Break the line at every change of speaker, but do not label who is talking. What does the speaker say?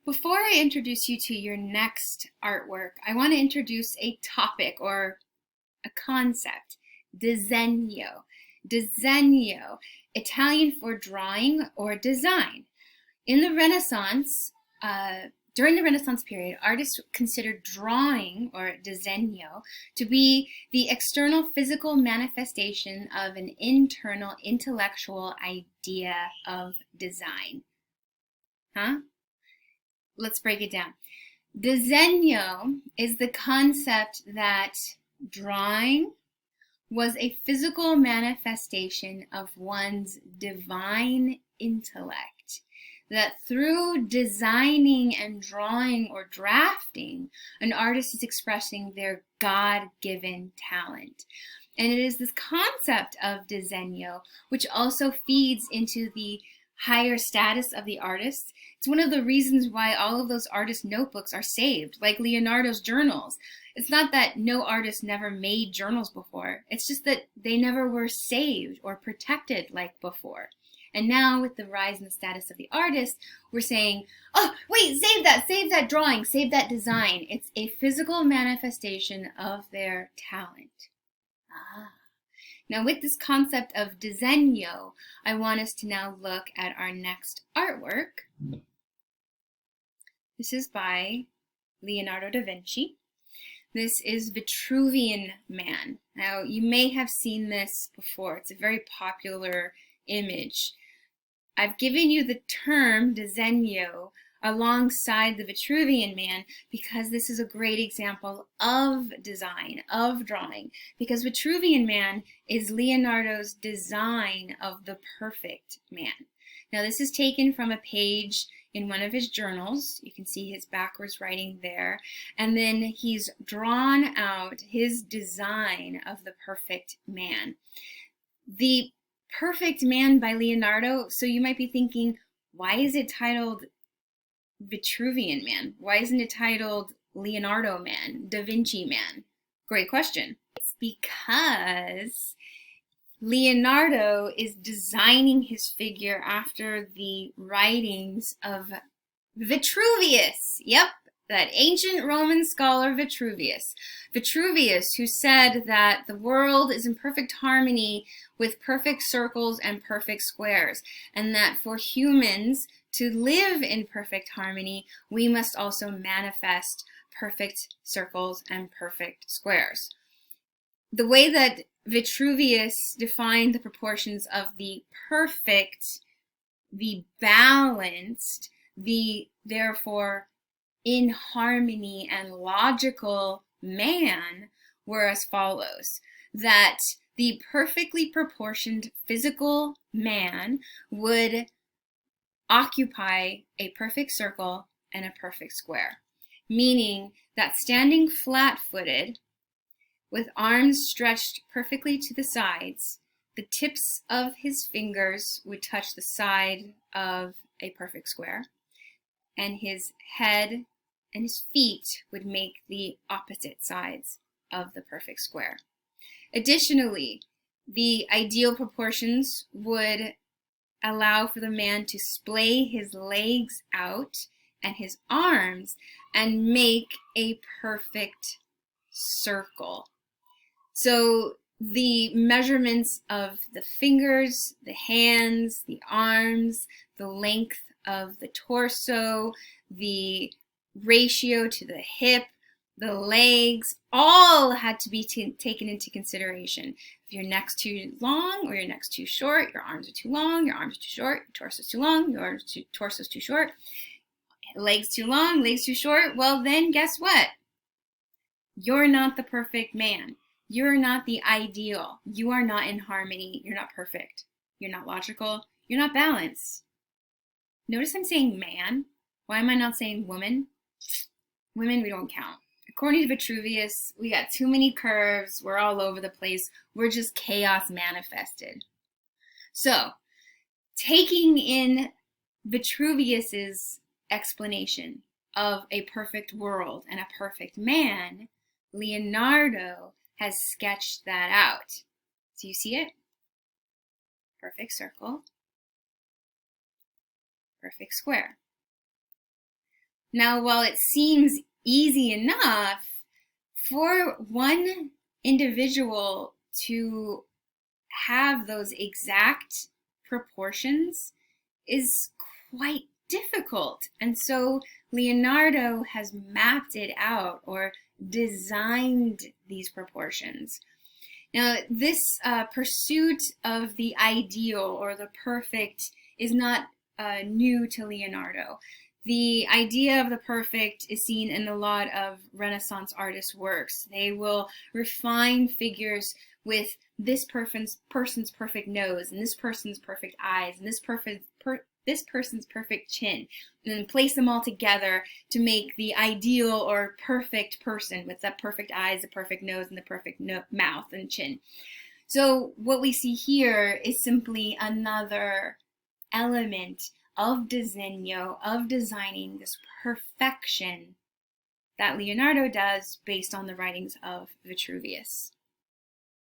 Before I introduce you to your next artwork, I want to introduce a topic or a concept, disegno. Disegno, Italian for drawing or design. In the Renaissance, during the Renaissance period, artists considered drawing, or disegno, to be the external physical manifestation of an internal intellectual idea of design. Let's break it down. Disegno is the concept that drawing was a physical manifestation of one's divine intellect. That through designing and drawing or drafting, an artist is expressing their God-given talent. And it is this concept of disegno which also feeds into the higher status of the artist. It's one of the reasons why all of those artist notebooks are saved, like Leonardo's journals. It's not that no artist never made journals before. It's just that they never were saved or protected like before. And now with the rise in the status of the artist, we're saying, oh, wait, save that drawing, save that design. It's a physical manifestation of their talent. Now with this concept of disegno, I want us to now look at our next artwork. This is by Leonardo da Vinci. This is Vitruvian Man. Now you may have seen this before. It's a very popular image. I've given you the term disegno alongside the Vitruvian Man because this is a great example of design, of drawing, because Vitruvian Man is Leonardo's design of the perfect man. Now this is taken from a page in one of his journals. You can see his backwards writing there, and then he's drawn out his design of the perfect man. The Perfect Man by Leonardo, so you might be thinking, why is it titled Vitruvian Man? Why isn't it titled Leonardo Man, Da Vinci Man? Great question. It's because Leonardo is designing his figure after the writings of Vitruvius. Yep, that ancient Roman scholar Vitruvius. Vitruvius, who said that the world is in perfect harmony with perfect circles and perfect squares, and that for humans to live in perfect harmony, we must also manifest perfect circles and perfect squares. The way that Vitruvius defined the proportions of the perfect, the balanced, the therefore in harmony and logical man were as follows: that the perfectly proportioned physical man would occupy a perfect circle and a perfect square, meaning that standing flat-footed with arms stretched perfectly to the sides, the tips of his fingers would touch the side of a perfect square, and his head and his feet would make the opposite sides of the perfect square. Additionally, the ideal proportions would allow for the man to splay his legs out and his arms and make a perfect circle. So the measurements of the fingers, the hands, the arms, the length of the torso, the ratio to the hip, the legs, all had to be taken into consideration. If your neck's too long or your neck's too short, your arms are too long, your arms are too short, your torso's too long, your torso's too short, legs too long, legs too short, well then guess what? You're not the perfect man. You're not the ideal. You are not in harmony. You're not perfect. You're not logical. You're not balanced. Notice I'm saying man. Why am I not saying woman? Women, we don't count. According to Vitruvius, we got too many curves. We're all over the place. We're just chaos manifested. So, taking in Vitruvius's explanation of a perfect world and a perfect man, Leonardo has sketched that out. So you see it? Perfect circle, perfect square. Now, while it seems easy enough for one individual to have those exact proportions is quite difficult. And so Leonardo has mapped it out or designed these proportions. Now, this pursuit of the ideal or the perfect is not new to Leonardo. The idea of the perfect is seen in a lot of Renaissance artists' works. They will refine figures with this person's perfect nose, and this person's perfect eyes, and this person's perfect chin, and then place them all together to make the ideal or perfect person with the perfect eyes, the perfect nose, and the perfect mouth and chin. So what we see here is simply another element of disegno, of designing this perfection that Leonardo does based on the writings of Vitruvius.